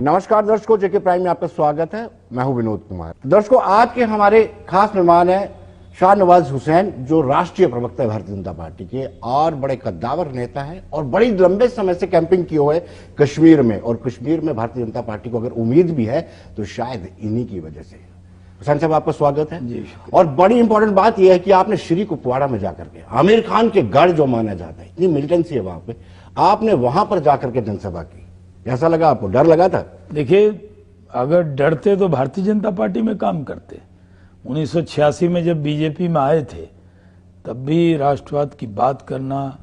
नमस्कार दर्शकों, जेके प्राइम में आपका स्वागत है। मैं हूं विनोद कुमार। दर्शकों, आज के हमारे खास मेहमान हैं शाहनवाज हुसैन, जो राष्ट्रीय प्रवक्ता है भारतीय जनता पार्टी के और बड़े कद्दावर नेता हैं और बड़ी लंबे समय से कैंपिंग की हुए कश्मीर में। और कश्मीर में भारतीय जनता पार्टी को अगर उम्मीद भी है तो शायद इन्हीं की वजह से। हुसैन साहब, आपका स्वागत है जी। और बड़ी इंपॉर्टेंट बात यह है कि आपने श्री कुपवाड़ा में जाकर के, आमिर खान के गढ़ जो माना जाता है, इतनी मिलिटेंसी है वहां पे, आपने वहां पर जाकर के जनसभा की। कैसा लगा आपको? डर लगा था? देखिए, अगर डरते तो भारतीय जनता पार्टी में काम करते। 1986 में जब बीजेपी में आए थे तब भी राष्ट्रवाद की बात करना,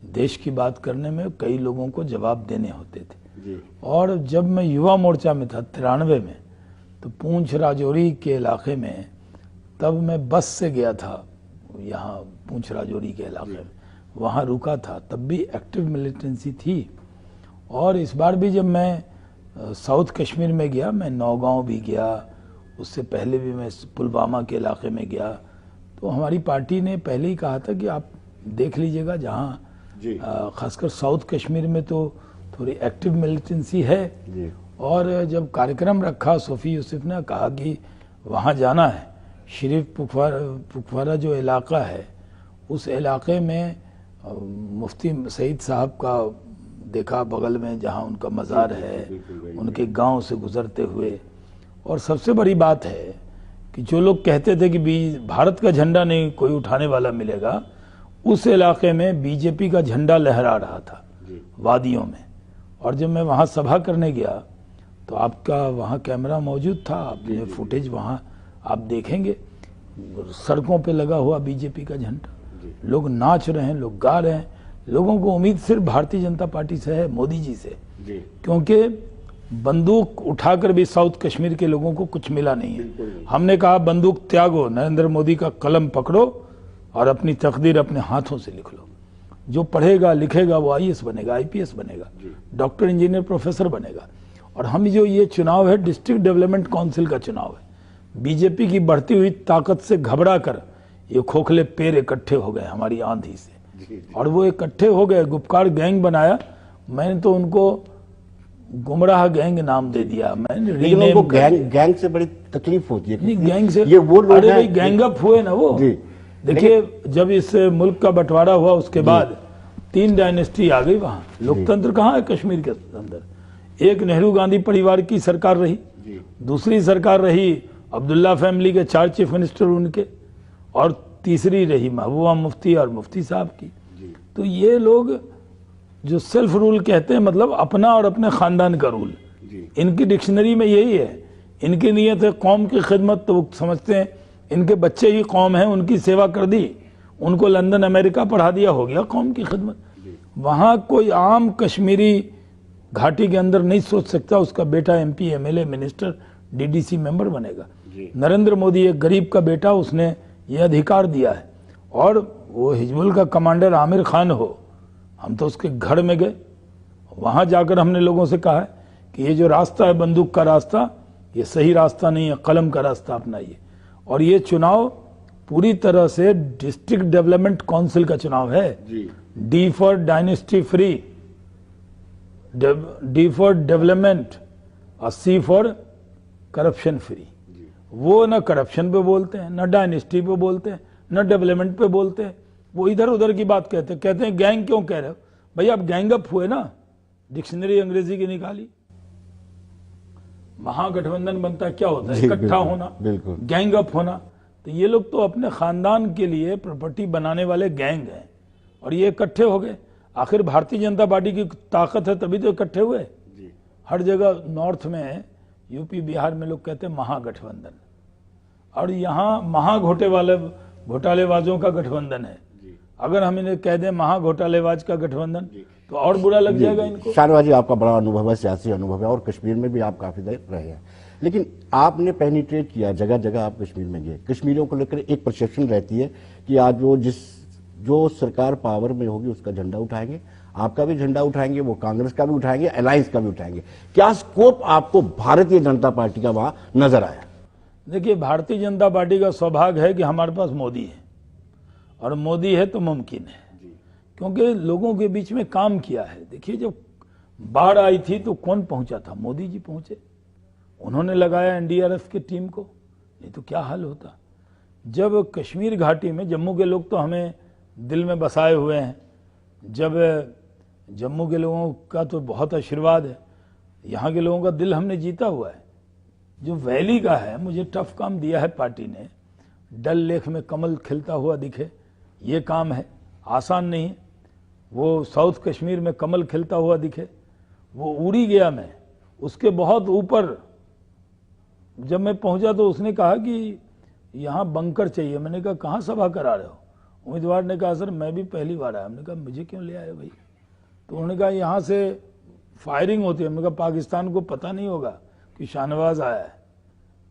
देश की बात करने में कई लोगों को जवाब देने होते थे जी। और जब मैं युवा मोर्चा में था 93 में, तो पूंछ राजौरी के इलाके में, तब मैं बस से गया था यहाँ पूंछ राजौरी के इलाके में, वहाँ रुका था। तब भी एक्टिव मिलिटेंसी थी। और इस बार भी जब मैं साउथ कश्मीर में गया, मैं नौगांव भी गया, उससे पहले भी मैं पुलवामा के इलाके में गया, तो हमारी पार्टी ने पहले ही कहा था कि आप देख लीजिएगा, जहाँ खासकर साउथ कश्मीर में तो थोड़ी एक्टिव मिलिटेंसी है जी। और जब कार्यक्रम रखा, सोफी यूसुफ ने कहा कि वहाँ जाना है। शरीफ पुखवारा जो इलाका है, उस इलाके में मुफ्ती सईद साहब का देखा, बगल में जहाँ उनका मज़ार है, उनके गांव से गुजरते हुए। और सबसे बड़ी बात है कि जो लोग कहते थे कि भारत का झंडा नहीं कोई उठाने वाला मिलेगा, उस इलाके में बीजेपी का झंडा लहरा रहा था वादियों में। और जब मैं वहाँ सभा करने गया तो आपका वहाँ कैमरा मौजूद था, आपने फुटेज वहाँ आप देखेंगे, सड़कों पे लगा हुआ बीजेपी का झंडा, लोग नाच रहे हैं, लोग गा रहे हैं। लोगों को उम्मीद सिर्फ भारतीय जनता पार्टी से है, मोदी जी से जी। क्योंकि बंदूक उठाकर भी साउथ कश्मीर के लोगों को कुछ मिला नहीं है। हमने कहा बंदूक त्यागो, नरेंद्र मोदी का कलम पकड़ो और अपनी तकदीर अपने हाथों से लिख लो। जो पढ़ेगा लिखेगा वो IAS बनेगा, IPS बनेगा, डॉक्टर, इंजीनियर, प्रोफेसर बनेगा। और हम जो ये चुनाव है, डिस्ट्रिक्ट डेवलपमेंट काउंसिल का चुनाव है। बीजेपी की बढ़ती हुई ताकत से घबरा कर ये खोखले पैर इकट्ठे हो गए हमारी आंधी से, और वो इकट्ठे हो गए, गुपकार गैंग बनाया। मैंने तो उनको गुमराह गैंग नाम दे दिया। मैंने उनको गैंग से बड़ी तकलीफ होती है। नहीं, गैंग से ये वो लोग अरे भाई, गैंग अप हुए ना वो। देखिए, जब इस मुल्क का बंटवारा हुआ उसके बाद 3 डायनेस्टी आ गई वहाँ। लोकतंत्र कहाँ है कश्मीर के अंदर? एक नेहरू गांधी परिवार की सरकार रही, दूसरी सरकार रही अब्दुल्ला फैमिली के 4 चीफ मिनिस्टर उनके, और तीसरी रही महबूबा मुफ्ती और मुफ्ती साहब की। तो ये लोग जो सेल्फ रूल कहते हैं, मतलब अपना और अपने खानदान का रूल, इनकी डिक्शनरी में यही है। इनकी नीयत है कौम की खिदमत, तो वो समझते हैं इनके बच्चे ही कौम हैं, उनकी सेवा कर दी, उनको लंदन अमेरिका पढ़ा दिया, हो गया कौम की खिदमत। वहाँ कोई आम कश्मीरी घाटी के अंदर नहीं सोच सकता उसका बेटा MP, MLA, minister, DDC member बनेगा। नरेंद्र मोदी एक गरीब का बेटा, उसने ये अधिकार दिया है। और वो हिजबुल का कमांडर आमिर खान हो, हम तो उसके घर में गए, वहाँ जाकर हमने लोगों से कहा है कि ये जो रास्ता है बंदूक का रास्ता, ये सही रास्ता नहीं है, कलम का रास्ता अपनाइए। और ये चुनाव पूरी तरह से डिस्ट्रिक्ट डेवलपमेंट काउंसिल का चुनाव है। D for dynasty free, D for development और C फॉर करप्शन फ्री। वो ना करप्शन पे बोलते हैं, ना डायनेस्टी पे बोलते हैं, ना डेवलपमेंट पे बोलते हैं। वो इधर उधर की बात कहते हैं गैंग क्यों कह रहे हो भाई? आप गैंग अप हुए ना, डिक्शनरी अंग्रेजी की निकाली। महागठबंधन बनता क्या होता है? इकट्ठा होना, गैंग अप होना। तो ये लोग तो अपने खानदान के लिए प्रॉपर्टी बनाने वाले गैंग हैं, और ये इकट्ठे हो गए। आखिर भारतीय जनता पार्टी की ताकत है तभी तो इकट्ठे हुए। हर जगह नॉर्थ में, UP, बिहार में लोग कहते हैं महागठबंधन, और यहाँ घोटालेबाजों का गठबंधन है। अगर हम इन्हें कह दें महाघोटालेबाज का गठबंधन तो और बुरा लग जाएगा इनको। शाहनवाज जी, आपका बड़ा अनुभव है, सियासी अनुभव है, और कश्मीर में भी आप काफी देर रहे हैं। लेकिन आपने पेनिट्रेट किया, जगह जगह आप कश्मीर में गए। कश्मीरियों को लेकर एक परसेप्शन रहती है कि आज वो जो सरकार पावर में होगी उसका झंडा उठाएंगे, आपका भी झंडा उठाएंगे, वो कांग्रेस का भी उठाएंगे, अलायंस का भी उठाएंगे। क्या स्कोप आपको भारतीय जनता पार्टी का वहां नजर आया? देखिए, भारतीय जनता पार्टी का सौभाग्य है कि हमारे पास मोदी है, और मोदी है तो मुमकिन है, क्योंकि लोगों के बीच में काम किया है। देखिए, जब बाढ़ आई थी तो कौन पहुंचा था? मोदी जी पहुंचे, उन्होंने लगाया एनडीआरएफ की टीम को, नहीं तो क्या हाल होता। जब कश्मीर घाटी में, जम्मू के लोग तो हमें दिल में बसाए हुए हैं, जब जम्मू के लोगों का तो बहुत आशीर्वाद है, यहाँ के लोगों का दिल हमने जीता हुआ है। जो वैली का है, मुझे टफ काम दिया है पार्टी ने, डल लेक में कमल खिलता हुआ दिखे, ये काम है, आसान नहीं है। वो साउथ कश्मीर में कमल खिलता हुआ दिखे, वो उड़ी गया। मैं उसके बहुत ऊपर जब मैं पहुंचा तो उसने कहा कि यहाँ बंकर चाहिए। मैंने कहा कहाँ सभा करा रहे हो? उम्मीदवार ने कहा सर मैं भी पहली बार आया। हमने कहा मुझे क्यों ले आए भाई? तो उन्होंने कहा यहाँ से फायरिंग होती है। हमने कहा पाकिस्तान को पता नहीं होगा कि शाहनवाज आया है।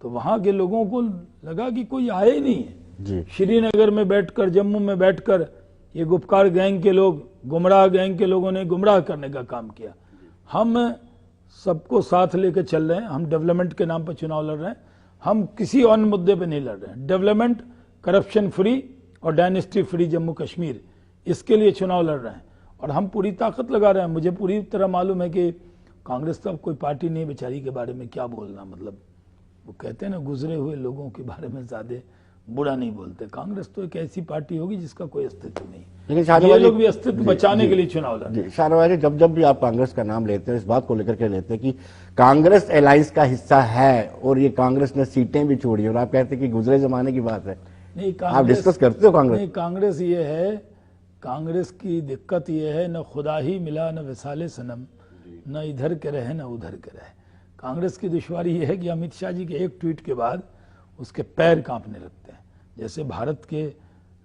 तो वहाँ के लोगों को लगा कि कोई आया ही नहीं है। श्रीनगर में बैठकर, जम्मू में बैठकर ये गुपकार गैंग के लोग, गुमराह गैंग के लोगों ने गुमराह करने का काम किया। हम सबको साथ लेकर चल रहे हैं, हम डेवलपमेंट के नाम पर चुनाव लड़ रहे हैं, हम किसी अन्य मुद्दे पे नहीं लड़ रहे हैं। डेवलपमेंट, करप्शन फ्री और डायनेस्टी फ्री जम्मू कश्मीर, इसके लिए चुनाव लड़ रहे हैं और हम पूरी ताकत लगा रहे हैं। मुझे पूरी तरह मालूम है कि कांग्रेस तो अब कोई पार्टी नहीं, बेचारी के बारे में क्या बोलना, मतलब वो कहते हैं ना गुजरे हुए लोगों के बारे में ज्यादा बुरा नहीं बोलते। कांग्रेस तो एक ऐसी पार्टी होगी जिसका कोई अस्तित्व नहीं, लेकिन ये लोग भी अस्तित्व बचाने के लिए चुनाव लड़ रहे हैं। शाहनवाज जी, जब जब भी आप कांग्रेस का नाम लेते हैं, इस बात को लेकर के लेते हैं कि कांग्रेस अलायंस का हिस्सा है और ये कांग्रेस ने सीटें भी छोड़ी और आप कहते हैं कि गुजरे जमाने की बात है। नहीं, आप डिस्कस करते हो कांग्रेस? नहीं, कांग्रेस ये है, कांग्रेस की दिक्कत ये है, न खुदा ही मिला न विसाले सनम, न इधर के रहे न उधर के रहे। कांग्रेस की दुश्वारी ये है कि अमित शाह जी के एक ट्वीट के बाद उसके पैर कांपने लगते हैं। जैसे भारत के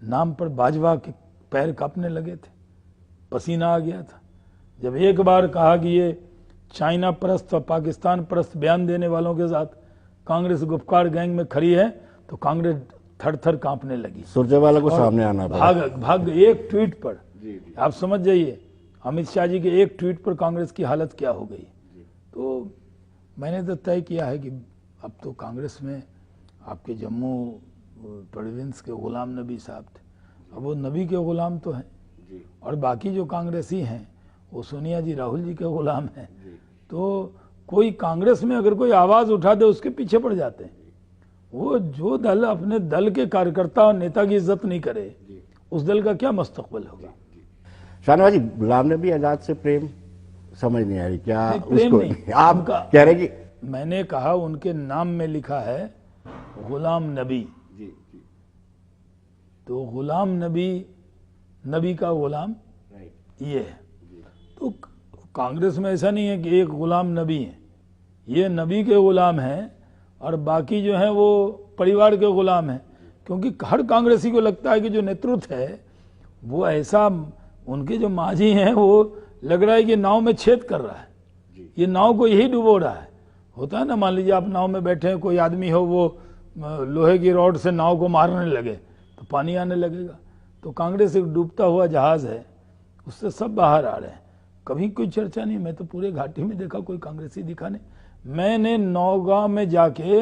नाम पर बाजवा के पैर कांपने लगे थे, पसीना आ गया था जब एक बार कहा कि ये चाइना परस्त और पाकिस्तान परस्त बयान देने वालों के साथ कांग्रेस गुपकार गैंग में खड़ी है, तो कांग्रेस थर थर कांपने लगी। सुरजेवाला को सामने आना पड़ा। भाग एक ट्वीट पर। आप समझ जाइए अमित शाह जी के एक ट्वीट पर कांग्रेस की हालत क्या हो गई। तो मैंने तो तय किया है कि अब तो कांग्रेस में आपके जम्मू प्रोविंस के गुलाम नबी साहब थे, अब वो नबी के गुलाम तो हैं, और बाकी जो कांग्रेसी हैं वो सोनिया जी, राहुल जी के गुलाम हैं। तो कोई कांग्रेस में अगर कोई आवाज उठा दे उसके पीछे पड़ जाते हैं। वो जो दल अपने दल के कार्यकर्ता और नेता की इज्जत नहीं करे, उस दल का क्या मुस्तकबिल होगा? शाहनवाज जी, गुलाम नबी आजाद से प्रेम समझ नहीं आ रही क्या? प्रेम नहीं, आप कह रहे कि मैंने कहा उनके नाम में लिखा है गुलाम नबी, तो गुलाम नबी, नबी का गुलाम ये है। तो कांग्रेस में ऐसा नहीं है कि एक गुलाम नबी है, ये नबी के गुलाम हैं और बाकी जो है वो परिवार के गुलाम हैं। क्योंकि हर कांग्रेसी को लगता है कि जो नेतृत्व है वो ऐसा, उनके जो माझी हैं वो लग रहा है कि नाव में छेद कर रहा है, ये नाव को यही डुबो रहा है। होता है ना, मान लीजिए आप नाव में बैठे हैं, कोई आदमी हो वो लोहे की रॉड से नाव को मारने लगे तो पानी आने लगेगा। तो कांग्रेस एक डूबता हुआ जहाज है, उससे सब बाहर आ रहे हैं, कभी कोई चर्चा नहीं। मैं तो पूरे घाटी में देखा कोई कांग्रेसी दिखा नहीं। मैंने नौगांव में जाके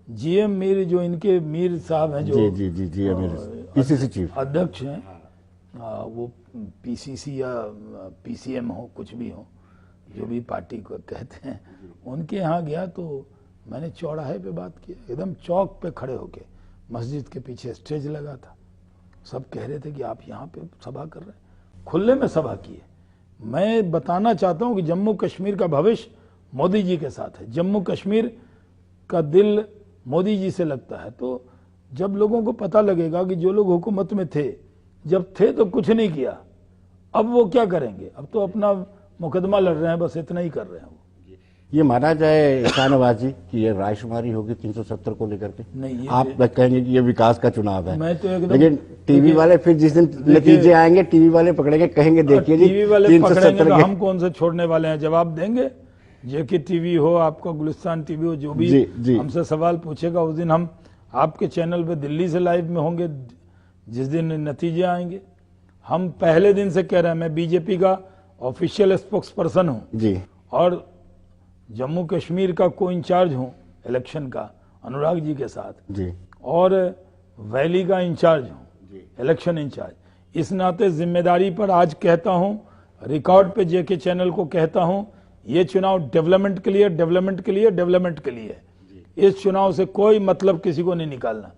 जीएम मीर, जो इनके मीर साहब हैं, जो पीसीसी चीफ अध्यक्ष हैं, वो पीसीसी या पीसीएम हो, कुछ भी हो, जो भी पार्टी को कहते हैं, उनके यहाँ गया तो मैंने चौराहे पे बात की, एकदम चौक पे खड़े होके, मस्जिद के पीछे स्टेज लगा था, सब कह रहे थे कि आप यहाँ पे सभा कर रहे हैं, खुले में सभा की है। मैं बताना चाहता हूँ कि जम्मू कश्मीर का भविष्य मोदी जी के साथ है, जम्मू कश्मीर का दिल मोदी जी से लगता है। तो जब लोगों को पता लगेगा कि जो लोग हुकूमत में थे, जब थे तो कुछ नहीं किया, अब वो क्या करेंगे, अब तो अपना मुकदमा लड़ रहे हैं, बस इतना ही कर रहे हैं। ये माना जाए शाहनवाज जी कि ये रायशुमारी होगी 370 को लेकर के? नहीं, आप कहेंगे कि ये विकास का चुनाव है, मैं तो एकदम, लेकिन टीवी वाले फिर जिस दिन नतीजे आएंगे टीवी वाले पकड़ेंगे, कहेंगे देखिए जी टीवी वाले पकड़ेंगे तो हम कौन से छोड़ने वाले हैं, जवाब देंगे। जेके टीवी हो, आपका गुलिस्तान टीवी हो, जो भी हमसे सवाल पूछेगा उस दिन हम आपके चैनल पे दिल्ली से लाइव में होंगे, जिस दिन नतीजे आएंगे। हम पहले दिन से कह रहे हैं, मैं बीजेपी का ऑफिशियल स्पोक्स पर्सन हूँ जी, और जम्मू कश्मीर का को इंचार्ज हूँ इलेक्शन का अनुराग जी के साथ जी, और वैली का इंचार्ज हूँ, इलेक्शन इंचार्ज। इस नाते जिम्मेदारी पर आज कहता हूँ, रिकॉर्ड पे जेके चैनल को कहता हूँ ये चुनाव डेवलपमेंट के लिए, डेवलपमेंट के लिए, डेवलपमेंट के लिए है। इस चुनाव से कोई मतलब किसी को नहीं निकालना।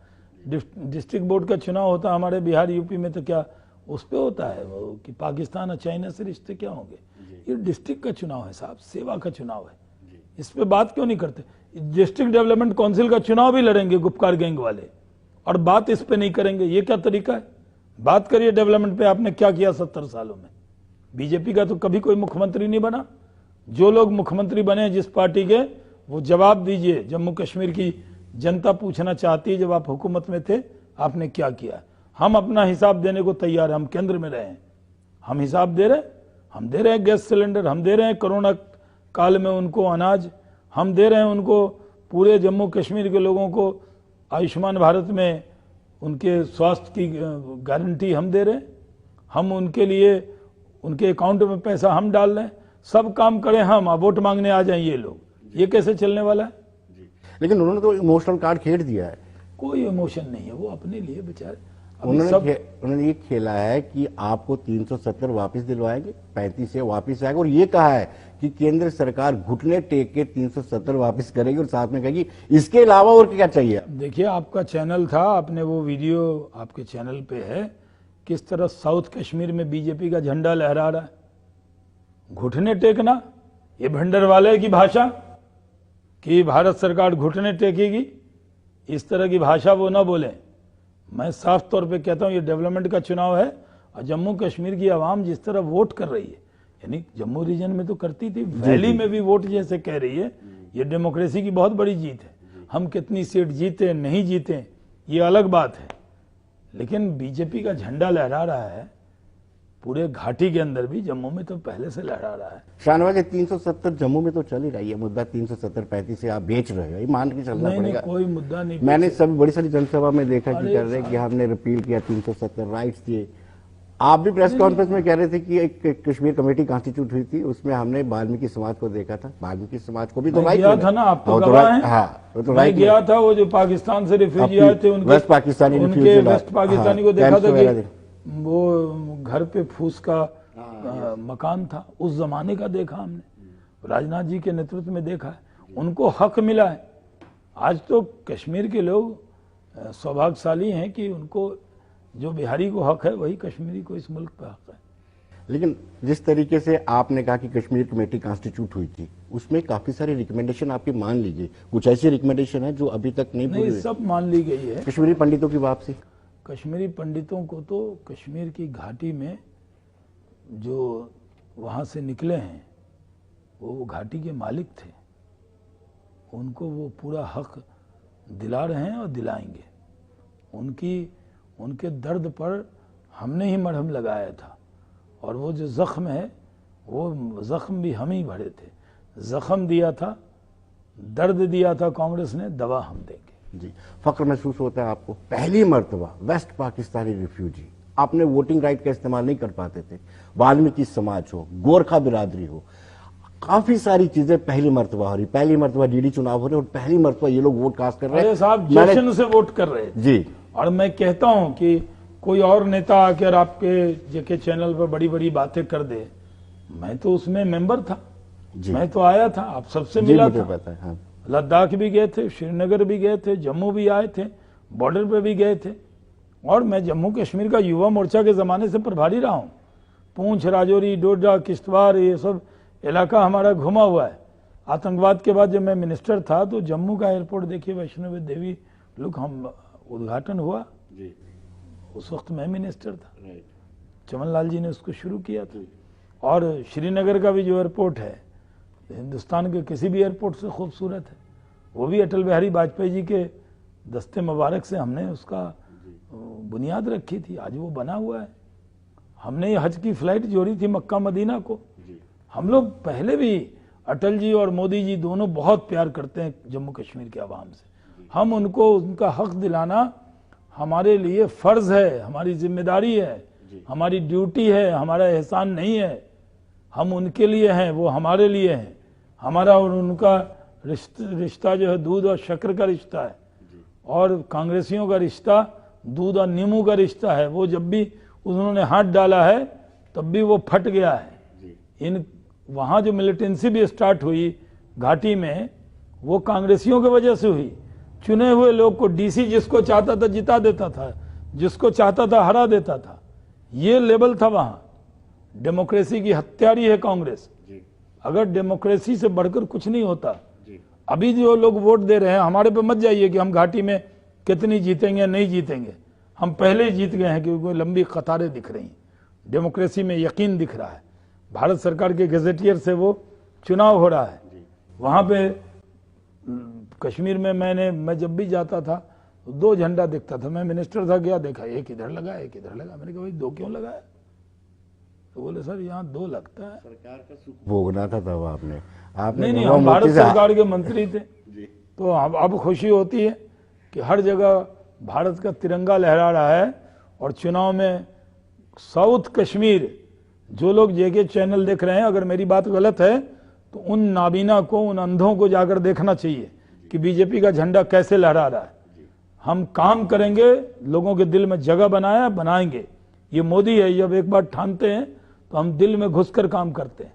डिस्ट्रिक्ट बोर्ड का चुनाव होता है हमारे बिहार यूपी में तो क्या उस पे होता है वो कि पाकिस्तान और चाइना से रिश्ते क्या होंगे। ये डिस्ट्रिक्ट का चुनाव है साहब, सेवा का चुनाव है। इस पे बात क्यों नहीं करते? डिस्ट्रिक्ट डेवलपमेंट काउंसिल का चुनाव भी लड़ेंगे गुपकार गैंग वाले और बात इस पे नहीं करेंगे। ये क्या तरीका है? बात करिए डेवलपमेंट पे, आपने क्या किया 70 सालों में। बीजेपी का तो कभी कोई मुख्यमंत्री नहीं बना। जो लोग मुख्यमंत्री बने जिस पार्टी के, वो जवाब दीजिए। जम्मू कश्मीर की जनता पूछना चाहती है, जब आप हुकूमत में थे आपने क्या किया। हम अपना हिसाब देने को तैयार है। हम केंद्र में रहे हैं, हम हिसाब दे रहे हैं। हम दे रहे हैं गैस सिलेंडर, हम दे रहे हैं कोरोना काल में उनको अनाज, हम दे रहे हैं उनको, पूरे जम्मू कश्मीर के लोगों को आयुष्मान भारत में उनके स्वास्थ्य की गारंटी हम दे रहे हैं। हम उनके लिए उनके अकाउंट में पैसा हम डाल रहे हैं। सब काम करें हम, अब वोट मांगने आ जाएं ये लोग। ये कैसे चलने वाला है? लेकिन उन्होंने तो इमोशनल कार्ड खेल दिया है। कोई इमोशन नहीं है, वो अपने लिए बेचारे। उन्होंने ये खेला है कि आपको 370 वापस दिलवाएंगे, 35 से वापस आएगा, और ये कहा है कि केंद्र सरकार घुटने टेक के 370 वापस करेगी और साथ में कहेगी इसके अलावा और क्या चाहिए। देखिए, आपका चैनल था, आपने वो वीडियो आपके चैनल पे है, किस तरह साउथ कश्मीर में बीजेपी का झंडा लहरा रहा है। घुटने टेकना, ये भंडरवाले की भाषा कि भारत सरकार घुटने टेकेगी, इस तरह की भाषा वो ना बोले। मैं साफ तौर पे कहता हूं ये डेवलपमेंट का चुनाव है और जम्मू कश्मीर की आवाम जिस तरह वोट कर रही है, यानी जम्मू रीजन में तो करती थी, वैली में भी वोट जैसे कह रही है, ये डेमोक्रेसी की बहुत बड़ी जीत है। हम कितनी सीट जीते नहीं जीते ये अलग बात है, लेकिन बीजेपी का झंडा लहरा रहा है पूरे घाटी के अंदर भी, जम्मू में तो पहले से लहरा रहा है। शाहनवाज 370 जम्मू में तो चल ही रही है, मुद्दा 370-35 से आप बेच रहे हो, ये मान के चलना पड़ेगा। कोई मुद्दा नहीं। मैंने सभी बड़ी सारी जनसभा में देखा कि कर रहे कि हमने रिपील किया 370 राइट्स दिए। आप भी प्रेस कॉन्फ्रेंस में कह रहे थे कि एक कश्मीर कमेटी कॉन्स्टिट्यूट हुई थी, उसमें हमने वाल्मीकि समाज को देखा था। वाल्मीकि समाज को भी तो राइट गया था ना, आप तो गवाह हैं। हाँ, वो तो राइट गया था। वो जो पाकिस्तान से रिफ्यूजी आए थे, उनके वेस्ट पाकिस्तानी को देखा था कि वो घर पे फूस का मकान था, उस जमाने का देखा हमने। राजनाथ जी के नेतृत्व में देखा है, उनको हक मिला है। आज तो कश्मीर के लोग सौभाग्यशाली हैं कि उनको जो बिहारी को हक है वही कश्मीरी को इस मुल्क पे हक है। लेकिन जिस तरीके से आपने कहा कि कश्मीर कमेटी कॉन्स्टिट्यूट हुई थी, उसमें काफी सारी रिकमेंडेशन आपकी मान ली गई। कुछ ऐसी रिकमेंडेशन है जो अभी तक नहीं सब मान ली गई है। कश्मीरी पंडितों की वापसी, कश्मीरी पंडितों को तो कश्मीर की घाटी में जो वहाँ से निकले हैं वो घाटी के मालिक थे, उनको वो पूरा हक दिला रहे हैं और दिलाएंगे। उनके दर्द पर हमने ही मरहम लगाया था, और वो जो जख्म है वो जख्म भी हम ही भरे थे। जख्म दिया था, दर्द दिया था कांग्रेस ने, दवा हम देंगे। जी, फख्र महसूस होता है आपको? पहली मर्तबा वेस्ट पाकिस्तानी रिफ्यूजी, आपने वोटिंग राइट का इस्तेमाल नहीं कर पाते थे, वाल्मीकि समाज हो, गोरखा बिरादरी हो, काफी सारी चीजें पहली मर्तबा हो रही। पहली मर्तबा डीडी चुनाव हो रहे और पहली मर्तबा ये लोग वोट कास्ट कर रहे हैं। साहब जश्न से वोट कर रहे हैं जी। और मैं कहता हूं कि कोई और नेता आकर आपके जेके चैनल पर बड़ी बड़ी बातें कर दे, मैं तो उसमें मेंबर था, मैं तो आया था, आप सबसे मिला था। पता है, हाँ। लद्दाख भी गए थे, श्रीनगर भी गए थे, जम्मू भी आए थे, बॉर्डर पे भी गए थे। और मैं जम्मू कश्मीर का युवा मोर्चा के जमाने से प्रभारी रहा हूँ। पूंछ, राजौरी, डोडा, किश्तवाड़, ये सब इलाका हमारा घुमा हुआ है। आतंकवाद के बाद जब मैं मिनिस्टर था तो जम्मू का एयरपोर्ट देखिए, वैष्णो देवी लोग हम उद्घाटन हुआ जी। उस वक्त मैं मिनिस्टर था, चमन लाल जी ने उसको शुरू किया था। और श्रीनगर का भी जो एयरपोर्ट है हिंदुस्तान के किसी भी एयरपोर्ट से खूबसूरत है, वो भी अटल बिहारी वाजपेयी जी के दस्ते मुबारक से हमने उसका बुनियाद रखी थी, आज वो बना हुआ है। हमने हज की फ्लाइट जोड़ी थी मक्का मदीना को। हम लोग पहले भी, अटल जी और मोदी जी दोनों बहुत प्यार करते हैं जम्मू कश्मीर के आवाम से। हम उनको उनका हक दिलाना हमारे लिए फर्ज है, हमारी जिम्मेदारी है, हमारी ड्यूटी है, हमारा एहसान नहीं है। हम उनके लिए हैं, वो हमारे लिए हैं। हमारा और उनका रिश्ता जो है दूध और शक्कर का रिश्ता है, और कांग्रेसियों का रिश्ता दूध और नींबू का रिश्ता है। वो जब भी उन्होंने हाथ डाला है तब भी वो फट गया है। इन वहां जो मिलिटेंसी भी स्टार्ट हुई घाटी में, वो कांग्रेसियों की वजह से हुई। चुने हुए लोग को डीसी जिसको चाहता था जिता देता था, जिसको चाहता था हरा देता था। ये लेवल था वहां। डेमोक्रेसी की हत्यारी है कांग्रेस। अगर डेमोक्रेसी से बढ़कर कुछ नहीं होता। अभी जो लोग वोट दे रहे हैं, हमारे पे मत जाइए कि हम घाटी में कितनी जीतेंगे नहीं जीतेंगे। हम पहले ही जीत गए हैं क्योंकि लंबी कतारें दिख रही हैं। डेमोक्रेसी में यकीन दिख रहा है। भारत सरकार के गजेटियर से वो चुनाव हो रहा है। वहां पे कश्मीर में मैं जब भी जाता था 2 झंडा दिखता था। मैं मिनिस्टर था, गया देखा एक इधर लगा एक इधर लगा। मैंने कहा भाई 2 क्यों लगाया? तो बोले सर यहाँ 2 लगता है। सरकार का सुख भोगना था तब आपने नहीं, हम भारत सरकार के मंत्री थे। तो अब खुशी होती है कि हर जगह भारत का तिरंगा लहरा रहा है। और चुनाव में साउथ कश्मीर, जो लोग जेके चैनल देख रहे हैं, अगर मेरी बात गलत है तो उन नाबीना को, उन अंधों को जाकर देखना चाहिए कि बीजेपी का झंडा कैसे लहरा रहा है। हम काम करेंगे, लोगों के दिल में जगह बनाएंगे। ये मोदी है, जब एक बार ठानते हैं तो हम दिल में घुसकर काम करते हैं।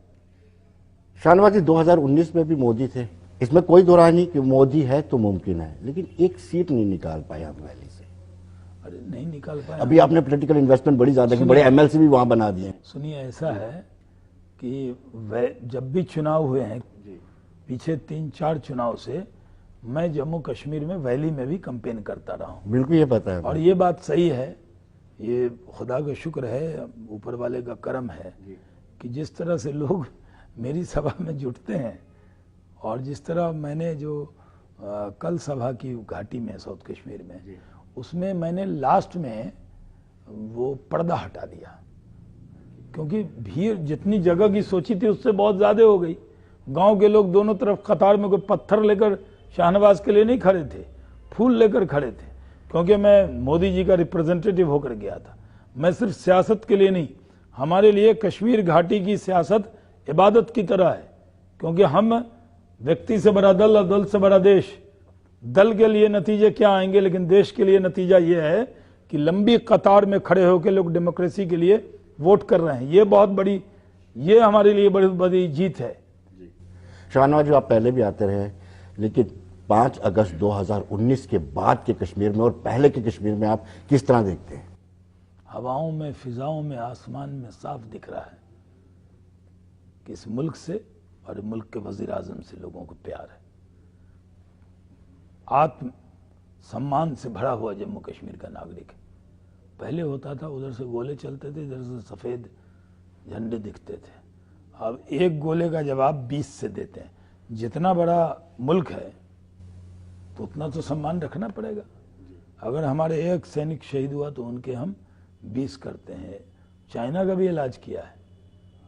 शाहनवाज जी 2019 में भी मोदी थे, इसमें कोई दो राय नहीं कि मोदी है तो मुमकिन है, लेकिन एक सीट नहीं निकाल पाए आप वैली से। अरे नहीं निकाल पाए। अभी आपने पॉलिटिकल इन्वेस्टमेंट बड़ी ज्यादा की, बड़े एमएलसी भी वहां बना दिए। सुनिए, ऐसा है कि जब भी चुनाव हुए हैं पीछे 3-4 चुनाव से, मैं जम्मू कश्मीर में वैली में भी कैंपेन करता रहा हूं। बिल्कुल ये पता है। और ये बात सही है, ये खुदा का शुक्र है, ऊपर वाले का करम है कि जिस तरह से लोग मेरी सभा में जुटते हैं और जिस तरह मैंने जो कल सभा की घाटी में साउथ कश्मीर में, उसमें मैंने लास्ट में वो पर्दा हटा दिया क्योंकि भीड़ जितनी जगह की सोची थी उससे बहुत ज्यादा हो गई। गांव के लोग दोनों तरफ कतार में कोई पत्थर लेकर शाहनवाज के लिए नहीं खड़े थे, फूल लेकर खड़े थे, क्योंकि मैं मोदी जी का रिप्रेजेंटेटिव होकर गया था। मैं सिर्फ सियासत के लिए नहीं, हमारे लिए कश्मीर घाटी की सियासत इबादत की तरह है, क्योंकि हम व्यक्ति से बड़ा दल और दल से बड़ा देश। दल के लिए नतीजे क्या आएंगे, लेकिन देश के लिए नतीजा यह है कि लंबी कतार में खड़े होकर लोग डेमोक्रेसी के लिए वोट कर रहे हैं। ये बहुत बड़ी, ये हमारे लिए बड़ी बड़ी जीत है। शाहनवाज जी, आप पहले भी आते रहे, लेकिन 5 अगस्त 2019 के बाद के कश्मीर में और पहले के कश्मीर में आप किस तरह देखते हैं? हवाओं में, फिजाओं में, आसमान में साफ दिख रहा है कि इस मुल्क से और मुल्क के वजीर आजम से लोगों को प्यार है। आत्म सम्मान से भरा हुआ जम्मू कश्मीर का नागरिक है। पहले होता था उधर से गोले चलते थे, इधर से सफेद झंडे दिखते थे। अब एक गोले का जवाब 20 से देते हैं। जितना बड़ा मुल्क है तो उतना तो सम्मान रखना पड़ेगा। अगर हमारे एक सैनिक शहीद हुआ तो उनके हम 20 करते हैं। चाइना का भी इलाज किया है।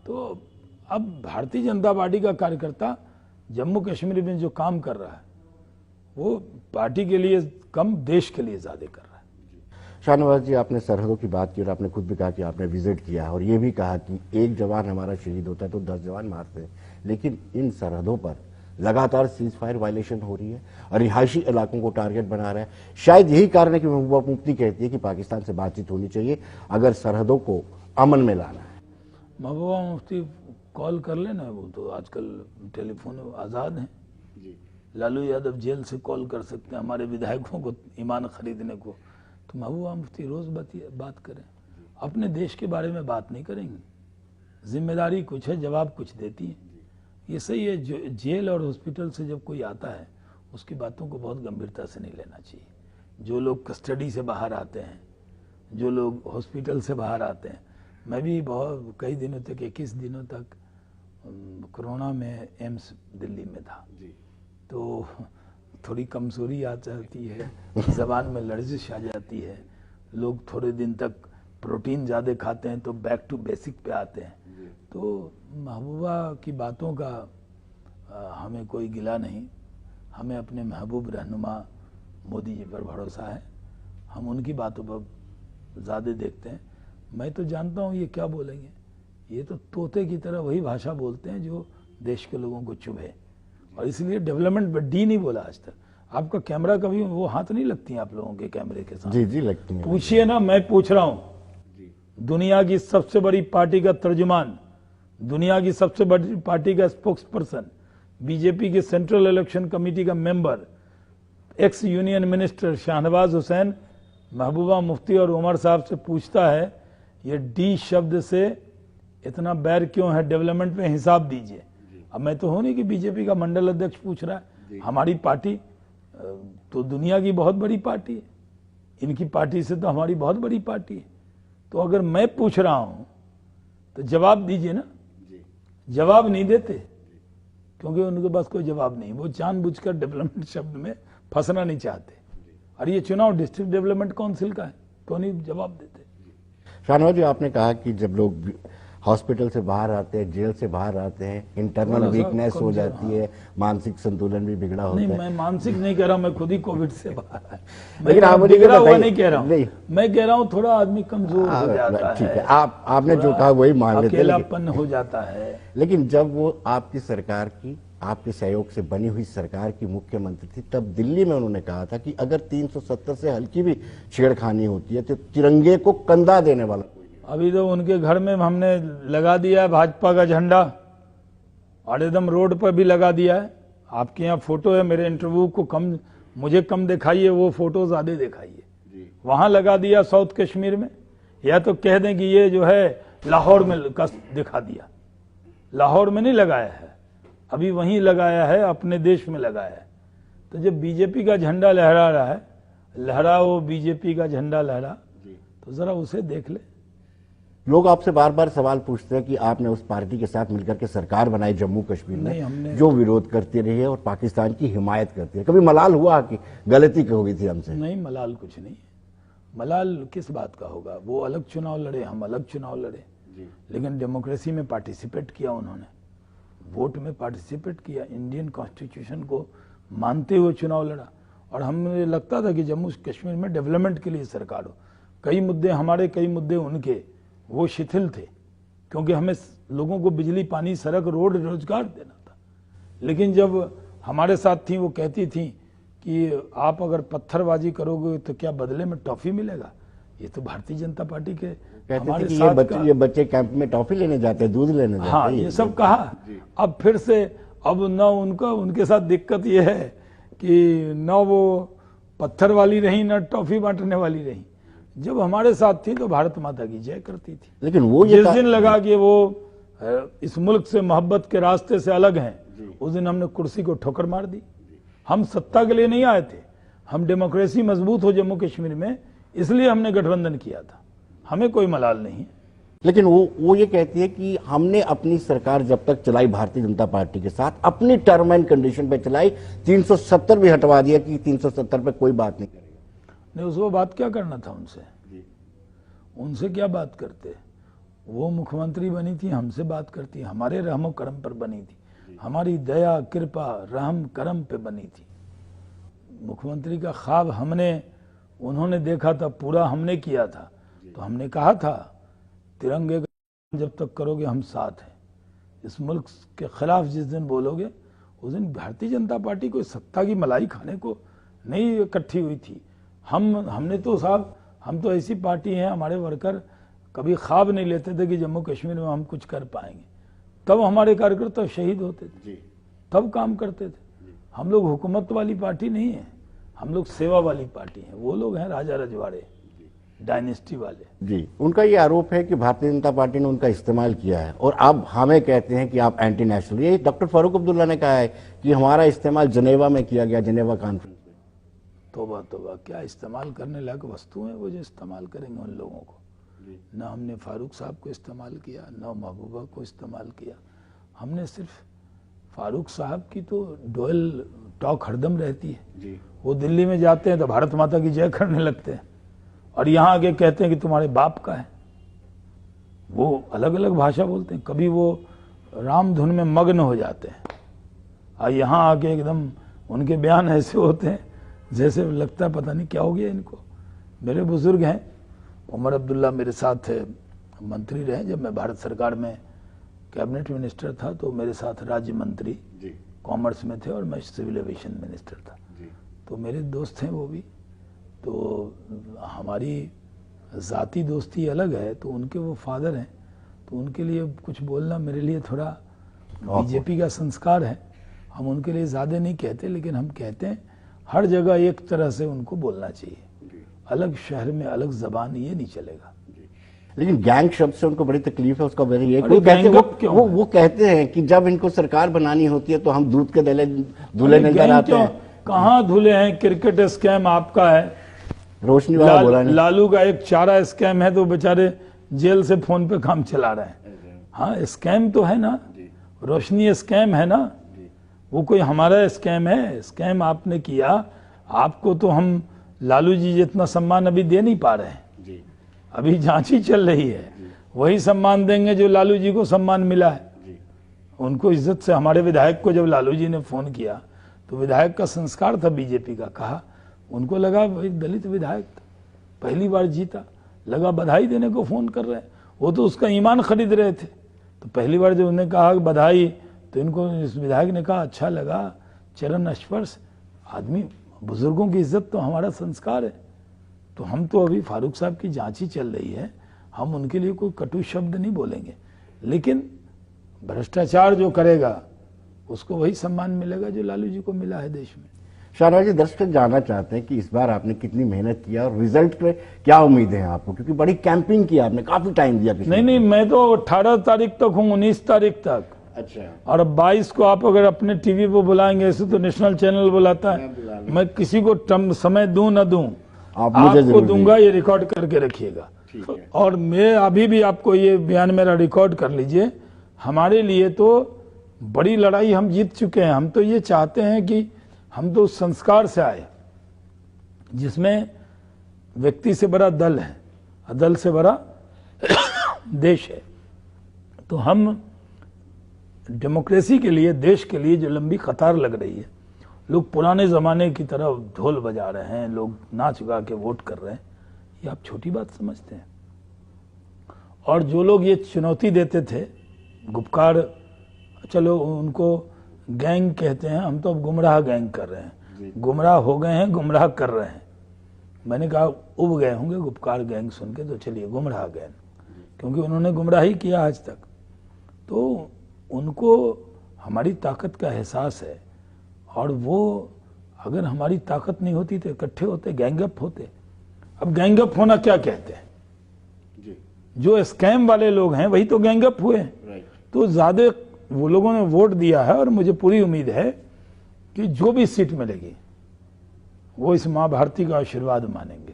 तो अब भारतीय जनता पार्टी का कार्यकर्ता जम्मू कश्मीर में जो काम कर रहा है वो पार्टी के लिए कम, देश के लिए ज्यादा कर रहा है। शाहनवाज जी, आपने सरहदों की बात की और आपने खुद भी कहा कि आपने विजिट किया और ये भी कहा कि एक जवान हमारा शहीद होता है तो 10 जवान मारते हैं, लेकिन इन सरहदों पर लगातार सीज फायर वायलेशन हो रही है और रिहायशी इलाकों को टारगेट बना रहा है। शायद यही कारण है कि महबूबा मुफ्ती कहती है कि पाकिस्तान से बातचीत होनी चाहिए अगर सरहदों को अमन में लाना है। महबूबा मुफ्ती कॉल कर लेना, वो तो आजकल टेलीफोन आज़ाद हैं। लालू यादव जेल से कॉल कर सकते हैं हमारे विधायकों को ईमान खरीदने को। तो महबूबा मुफ्ती रोज बात करें, अपने देश के बारे में बात नहीं करेंगे। जिम्मेदारी कुछ है, जवाब कुछ देती है। ये सही है, जेल और हॉस्पिटल से जब कोई आता है उसकी बातों को बहुत गंभीरता से नहीं लेना चाहिए। जो लोग कस्टडी से बाहर आते हैं, जो लोग हॉस्पिटल से बाहर आते हैं, मैं भी बहुत कई दिनों तक, 21 दिनों तक कोरोना में एम्स दिल्ली में था। तो थोड़ी कमजोरी आ जाती है, जबान में लर्जिश आ जाती है, लोग थोड़े दिन तक प्रोटीन ज़्यादा खाते हैं तो बैक टू बेसिक पे आते हैं। तो महबूबा की बातों का हमें कोई गिला नहीं। हमें अपने महबूब रहनुमा मोदी जी पर भरोसा है। हम उनकी बातों पर ज़्यादा देखते हैं। मैं तो जानता हूँ ये क्या बोलेंगे, ये तो तोते की तरह वही भाषा बोलते हैं जो देश के लोगों को चुभे, और इसलिए डेवलपमेंट डी नहीं बोला आज तक। आपका कैमरा कभी वो हाथ नहीं लगती है आप लोगों के कैमरे के साथ? जी लगती है। पूछिए ना, मैं पूछ रहा हूं। दुनिया की सबसे बड़ी पार्टी का तर्जुमान दुनिया की सबसे बड़ी पार्टी का स्पोक्स पर्सन, बीजेपी के सेंट्रल इलेक्शन कमेटी का member, ex union minister Shahnawaz Hussain Mehbooba Mufti और उमर साहब से पूछता है ये डी शब्द से इतना बैर क्यों है, डेवलपमेंट पे हिसाब दीजिए। अब मैं तो हूं नहीं कि बीजेपी का मंडल अध्यक्ष पूछ रहा है, हमारी पार्टी तो दुनिया की बहुत बड़ी पार्टी है, इनकी पार्टी से तो हमारी बहुत बड़ी पार्टी है। तो अगर मैं पूछ रहा हूं तो जवाब दीजिए ना। जवाब नहीं देते क्योंकि उनके पास कोई जवाब नहीं, वो जानबूझकर डेवलपमेंट शब्द में फंसना नहीं चाहते। और ये चुनाव डिस्ट्रिक्ट डेवलपमेंट काउंसिल का है, क्यों नहीं जवाब देते। शाहनवाज जी, आपने कहा कि जब लोग हॉस्पिटल से बाहर आते हैं, जेल से बाहर आते हैं, इंटरनल वीकनेस हो जाती है, मानसिक संतुलन भी बिगड़ा होता है। नहीं, मैं मानसिक नहीं कह रहा हूं, मैं खुद ही कोविड से बाहर है। लेकिन आप मुझे बिगड़ा हुआ बताइए, नहीं कह रहा हूं, मैं कह रहा हूं थोड़ा आदमी कमजोर हो जाता है। ठीक है, आपने जो कहा वही मान लेते हैं। अकेलापन हो जाता है। लेकिन जब वो आपकी सरकार की, आपके सहयोग से बनी हुई सरकार की मुख्यमंत्री थी, तब दिल्ली में उन्होंने कहा था कि अगर 370 से हल्की भी छेड़खानी होती है तो तिरंगे को कंधा देने वाला। अभी तो उनके घर में हमने लगा दिया है भाजपा का झंडा, और एकदम रोड पर भी लगा दिया है। आपके यहाँ फोटो है, मेरे इंटरव्यू को मुझे कम दिखाइए, वो फोटो ज्यादा दिखाइए। वहां लगा दिया साउथ कश्मीर में, या तो कह दें कि ये जो है लाहौर में दिखा दिया। लाहौर में नहीं लगाया है, अभी वहीं लगाया है, अपने देश में लगाया है। तो जब बीजेपी का झंडा लहरा रहा है, लहराओ बीजेपी का झंडा लहरा, तो जरा उसे देख ले। लोग आपसे बार बार सवाल पूछते हैं कि आपने उस पार्टी के साथ मिलकर के सरकार बनाई जम्मू कश्मीर में, जो विरोध करती रही है और पाकिस्तान की हिमायत करती है। कभी मलाल हुआ कि गलती हो गई थी हमसे? नहीं, मलाल कुछ नहीं। मलाल किस बात का होगा? वो अलग चुनाव लड़े, हम अलग चुनाव लड़े, लेकिन डेमोक्रेसी में पार्टिसिपेट किया उन्होंने, वोट में पार्टिसिपेट किया, इंडियन कॉन्स्टिट्यूशन को मानते हुए चुनाव लड़ा। और हमें लगता था कि जम्मू कश्मीर में डेवलपमेंट के लिए सरकार हो। कई मुद्दे हमारे, कई मुद्दे उनके, वो शिथिल थे, क्योंकि हमें लोगों को बिजली, पानी, सड़क, रोड, रोजगार देना था। लेकिन जब हमारे साथ थी, वो कहती थी कि आप अगर पत्थरबाजी करोगे तो क्या बदले में टॉफी मिलेगा। ये तो भारतीय जनता पार्टी के हमारे कि साथ ये बच्चे कैंप में टॉफी लेने जाते हैं, दूध लेने जाते हैं। हाँ, ये सब कहा। अब फिर से अब न उनके साथ दिक्कत ये है कि न वो पत्थर वाली रही, न टॉफी बांटने वाली रही। जब हमारे साथ थी तो भारत माता की जय करती थी। लेकिन वो जिस दिन लगा कि वो इस मुल्क से मोहब्बत के रास्ते से अलग हैं, उस दिन हमने कुर्सी को ठोकर मार दी। हम सत्ता के लिए नहीं आए थे, हम डेमोक्रेसी मजबूत हो जम्मू कश्मीर में, इसलिए हमने गठबंधन किया था। हमें कोई मलाल नहीं है। लेकिन वो ये कहती है कि हमने अपनी सरकार जब तक चलाई भारतीय जनता पार्टी के साथ, अपनी टर्म एंड कंडीशन पे चलाई, 370 भी हटवा दिया कि 370 पे कोई बात नहीं करेगा। नहीं, उसको बात क्या करना था उनसे? उनसे क्या बात करते? वो मुख्यमंत्री बनी थी, हमसे बात करती, हमारे रहमो करम पर बनी थी, हमारी दया, कृपा, रहम करम पे बनी थी। मुख्यमंत्री का ख्वाब उन्होंने देखा था, पूरा हमने किया था। तो हमने कहा था तिरंगे का जब तक करोगे हम साथ हैं। इस मुल्क के खिलाफ जिस दिन बोलोगे, उस दिन भारतीय जनता पार्टी कोई सत्ता की मलाई खाने को नहीं इकट्ठी हुई थी। हमने तो साहब, हम तो ऐसी पार्टी हैं, हमारे वर्कर कभी ख्वाब नहीं लेते थे कि जम्मू कश्मीर में हम कुछ कर पाएंगे। तब हमारे कार्यकर्ता शहीद होते थे, तब काम करते थे। हम लोग हुकूमत वाली पार्टी नहीं है, हम लोग सेवा वाली पार्टी हैं। वो लोग हैं राजा रजवाड़े, डायनेस्टी वाले। जी, उनका ये आरोप है कि भारतीय जनता पार्टी ने उनका इस्तेमाल किया है, और अब हमें कहते हैं कि आप एंटी नेशनल। ये डॉक्टर फारूक अब्दुल्ला ने कहा है कि हमारा इस्तेमाल जनेवा में किया गया, जनेवा कॉन्फ्रेंस में। तोबा तोबा, क्या इस्तेमाल करने लायक वस्तु है वो जो इस्तेमाल करेंगे उन लोगों को? न हमने फारूक साहब को इस्तेमाल किया, न महबूबा को इस्तेमाल किया। हमने सिर्फ फारूक साहब की तो डोयल टॉक हरदम रहती है। वो दिल्ली में जाते हैं तो भारत माता की जय करने लगते हैं, और यहाँ आगे कहते हैं कि तुम्हारे बाप का है। वो अलग अलग भाषा बोलते हैं, कभी वो राम धुन में मग्न हो जाते हैं, और यहाँ आके एकदम उनके बयान ऐसे होते हैं जैसे लगता है पता नहीं क्या हो गया इनको। मेरे बुजुर्ग हैं, उमर अब्दुल्ला मेरे साथ मंत्री रहे। जब मैं भारत सरकार में कैबिनेट मिनिस्टर था तो मेरे साथ राज्य मंत्री कॉमर्स में थे, और मैं सिविल एविएशन मिनिस्टर था। तो मेरे दोस्त हैं वो भी। तो हमारी ज़ाती दोस्ती अलग है, तो उनके वो फादर हैं, तो उनके लिए कुछ बोलना मेरे लिए थोड़ा बीजेपी का संस्कार है। हम उनके लिए ज़्यादा नहीं कहते, लेकिन हम कहते हैं हर जगह एक तरह से उनको बोलना चाहिए। अलग शहर में अलग जबान, ये नहीं चलेगा। लेकिन गैंग शब्द से उनको बड़ी तकलीफ है, उसका वजह ये अरे वो कहते हैं कि जब इनको सरकार बनानी होती है तो हम दूध के दूल्हे नजर आते हैं। कहाँ धुले हैं? क्रिकेट स्कैम आपका है, रोशनी वाला बोला नहीं। लालू का एक चारा स्कैम है, तो बेचारे जेल से फोन पे काम चला रहे हैं। हाँ, स्कैम तो है ना, रोशनी स्कैम है ना, वो कोई हमारा स्कैम है? स्कैम आपने किया, आपको तो हम लालू जी जितना सम्मान अभी दे नहीं पा रहे हैं। अभी जांच ही चल रही है, वही सम्मान देंगे जो लालू जी को सम्मान मिला है। उनको इज्जत से, हमारे विधायक को जब लालू जी ने फोन किया तो विधायक का संस्कार था बीजेपी का, कहा, उनको लगा एक दलित विधायक था, पहली बार जीता, लगा बधाई देने को फोन कर रहे हैं। वो तो उसका ईमान खरीद रहे थे, तो पहली बार जब उन्होंने कहा बधाई, तो इनको इस विधायक ने कहा अच्छा लगा, चरण स्पर्श। आदमी, बुजुर्गों की इज्जत तो हमारा संस्कार है। तो हम तो अभी फारूक साहब की जांच ही चल रही है, हम उनके लिए कोई कटु शब्द नहीं बोलेंगे, लेकिन भ्रष्टाचार जो करेगा उसको वही सम्मान मिलेगा जो लालू जी को मिला है देश में। शाहनवाज जी, दर्शक जानना चाहते हैं कि इस बार आपने कितनी मेहनत किया और रिजल्ट पे क्या उम्मीद है आपको, क्योंकि बड़ी कैंपिंग की आपने, काफी टाइम दिया। नहीं, मैं तो 18 तारीख तक हूँ, 19 तारीख तक। अच्छा। और 22 को आप अगर अपने टीवी पे बुलाएंगे, ऐसे तो नेशनल चैनल बुलाता है, मैं किसी को समय दूं ना दूं, आपको दूंगा, ये रिकॉर्ड करके रखिएगा। और मैं अभी भी आपको ये बयान मेरा रिकॉर्ड कर लीजिए, हमारे लिए तो बड़ी लड़ाई हम जीत चुके हैं। हम तो ये चाहते हैं कि हम तो उस संस्कार से आए जिसमें व्यक्ति से बड़ा दल है, दल से बड़ा देश है। तो हम डेमोक्रेसी के लिए, देश के लिए जो लंबी कतार लग रही है, लोग पुराने ज़माने की तरह ढोल बजा रहे हैं, लोग नाच गा के वोट कर रहे हैं, ये आप छोटी बात समझते हैं? और जो लोग ये चुनौती देते थे, गुपकार, चलो उनको गैंग कहते हैं, हम तो अब गुमराह गैंग कर रहे हैं, गुमराह हो गए हैं, गुमराह कर रहे हैं। मैंने कहा उब गए होंगे गुपकार गैंग सुन के, तो चलिए गुमराह गैंग, क्योंकि उन्होंने गुमराही किया आज तक। तो उनको हमारी ताकत का एहसास है, और वो अगर हमारी ताकत नहीं होती तो इकट्ठे होते, गैंगअप होते। अब गैंगअप होना क्या कहते हैं? जो स्कैम वाले लोग हैं वही तो गैंगअप हुए। तो ज्यादा वो लोगों ने वोट दिया है, और मुझे पूरी उम्मीद है कि जो भी सीट मिलेगी वो इस माँ भारती का आशीर्वाद मानेंगे।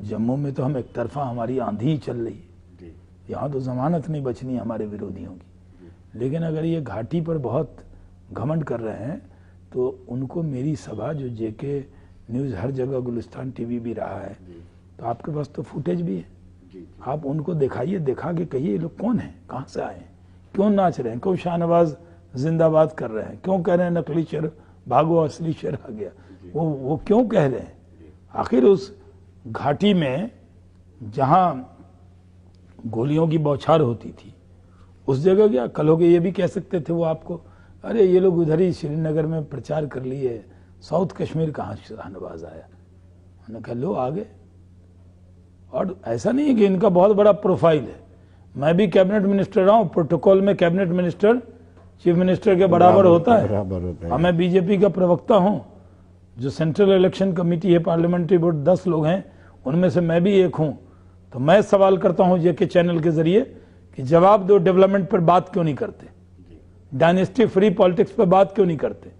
जम्मू में तो हम एक तरफा, हमारी आंधी ही चल रही है, यहाँ तो जमानत नहीं बचनी हमारे विरोधियों की। लेकिन अगर ये घाटी पर बहुत घमंड कर रहे हैं तो उनको मेरी सभा, जो जेके न्यूज़ हर जगह, गुलिस्तान टीवी भी रहा है, तो आपके पास तो फुटेज भी है, आप उनको दिखाइए, दिखा के कहिए ये लोग कौन है, कहाँ से आए हैं, क्यों नाच रहे हैं, क्यों शाहनवाज जिंदाबाद कर रहे हैं, क्यों कह रहे हैं नकली शेर भागो असली शेर आ गया, वो क्यों कह रहे हैं? आखिर उस घाटी में जहाँ गोलियों की बौछार होती थी उस जगह क्या कल हो गए, ये भी कह सकते थे वो आपको, अरे ये लोग उधर ही श्रीनगर में प्रचार कर लिए, साउथ कश्मीर कहाँ शाहनवाज आया। उन्होंने कहा लो आ गए। और ऐसा नहीं है कि इनका बहुत बड़ा प्रोफाइल है, मैं भी कैबिनेट मिनिस्टर रहा हूँ, प्रोटोकॉल में कैबिनेट मिनिस्टर चीफ मिनिस्टर के बराबर होता है। मैं बीजेपी का प्रवक्ता हूँ, जो सेंट्रल इलेक्शन कमेटी है, पार्लियामेंट्री बोर्ड 10 लोग हैं, उनमें से मैं भी एक हूँ। तो मैं सवाल करता हूँ जेके चैनल के जरिए कि जवाब दो, डेवलपमेंट पर बात क्यों नहीं करते, डायनेस्टी फ्री पॉलिटिक्स पर बात क्यों नहीं करते,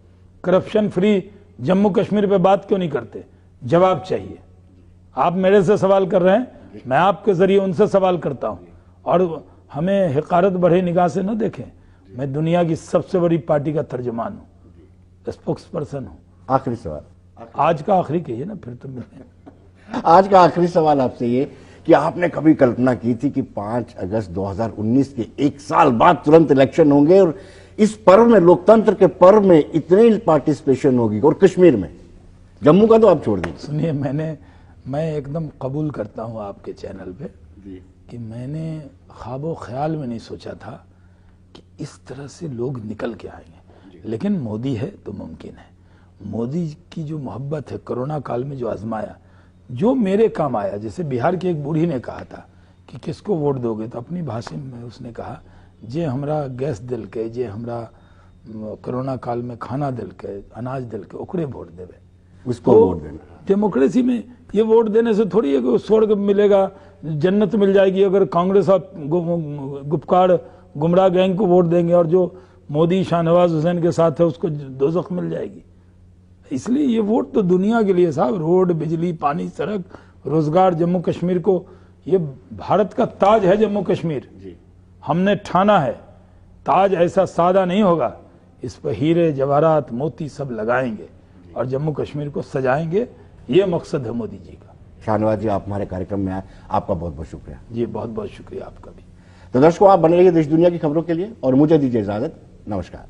करप्शन फ्री जम्मू कश्मीर पे बात क्यों नहीं करते? जवाब चाहिए। आप मेरे से सवाल कर रहे हैं, मैं आपके जरिए उनसे सवाल करता हूं, और हमें हिकारत बढ़े निगाह से न देखें। मैं दुनिया की सबसे बड़ी पार्टी का तर्जुमान हूं, स्पोक्स पर्सन हूं। आखिरी सवाल, आज का आखिरी कहिए ना, फिर तो मिलते। आज का आखिरी सवाल आपसे ये कि आपने कभी कल्पना की थी कि 5 अगस्त 2019 के 1 साल बाद तुरंत इलेक्शन होंगे और इस पर्व में, लोकतंत्र के पर्व में इतनी पार्टिसिपेशन होगी, और कश्मीर में, जम्मू का तो आप छोड़ दीजिए। सुनिए, मैं एकदम कबूल करता हूं आपके चैनल पे कि मैंने ख्वाबो ख्याल में नहीं सोचा था कि इस तरह से लोग निकल के आएंगे। लेकिन मोदी है तो मुमकिन है। मोदी की जो मोहब्बत है, कोरोना काल में जो आजमाया, जो मेरे काम आया, जैसे बिहार की एक बूढ़ी ने कहा था कि किसको वोट दोगे, तो अपनी भाषा में उसने कहा, जे हमरा गैस दिल के, जे हमरा कोरोना काल में खाना दिल के, अनाज दिल के, ओकरे वोट देवे। उसको वोट देना। डेमोक्रेसी में ये वोट देने से थोड़ी है कि स्वर्ग मिलेगा, जन्नत मिल जाएगी। अगर कांग्रेस और गुपकार गुमराह गैंग को वोट देंगे और जो मोदी शाहनवाज हुसैन के साथ है उसको दोज़ख मिल जाएगी। इसलिए ये वोट तो दुनिया के लिए साहब, रोड, बिजली, पानी, सड़क, रोजगार, जम्मू कश्मीर को, ये भारत का ताज है जम्मू कश्मीर। हमने ठाना है ताज ऐसा सादा नहीं होगा, इस पर हीरे जवाहरात मोती सब लगाएंगे और जम्मू कश्मीर को सजाएंगे। ये मकसद है मोदी जी का। शाहनवाज जी, आप हमारे कार्यक्रम में आए, आपका बहुत बहुत शुक्रिया। जी बहुत बहुत शुक्रिया आपका भी। तो दर्शकों, आप बने रहिए देश दुनिया की खबरों के लिए और मुझे दीजिए इजाजत। नमस्कार।